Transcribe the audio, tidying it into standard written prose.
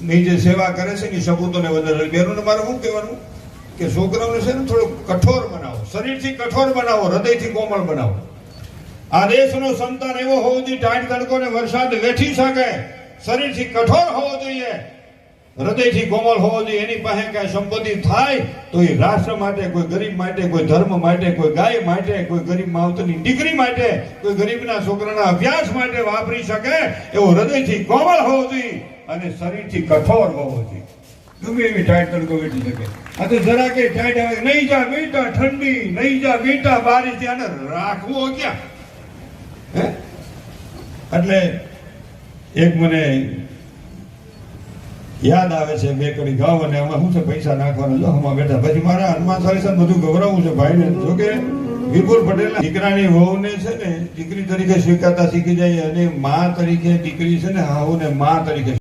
ની જે સેવા કરે છે ને સપૂતોને વધારે બેરોને મારે શું કહેવાનું કે છોકરાઓને છે ને થોડું કઠોર બનાવો, શરીરથી કઠોર બનાવો, હૃદયથી કોમળ બનાવો. આ દેશનો સંતાન એવો હોવો જોઈએ ટાઢ તડકો ને વરસાદ વેઠી શકે, શરીરથી કઠોર હોવો જોઈએ, હૃદયથી કોમળ હોવો જોઈએ. એની પાસે કઈ સંપત્તિ થાય તો એ રાષ્ટ્ર માટે, કોઈ ગરીબ માટે, કોઈ ધર્મ માટે, કોઈ ગાય માટે, કોઈ ગરીબ માવતરની દીકરી માટે, કોઈ ગરીબના છોકરાના અભ્યાસ માટે વાપરી શકે એવો હૃદયથી કોમળ હોવો જોઈએ અને શરીરથી કઠોર હોવો જોઈએ. ગમે એવી ટાઈટ તડકો વેઠી શકે. આ તો જરા કે ટાઈટ આવે, નહીં જા બેટા ઠંડી, નહીં જા બેટા બારીશ, આને રાખવો ક્યાં? હે એટલે એક મને યાદ આવે છે, બે કડી ગાવ અને આમાં શું છે પૈસા નાખવાના, જો આમાં બેઠા. પછી મારા હનુમાન સારી બધું ગભરાવું છે ભાઈને. જોકે વિપુલ પટેલ દીકરાની વહુને છે ને દીકરી તરીકે સ્વીકારતા શીખી જાય અને મા તરીકે દીકરી છે ને હાહુને મા તરીકે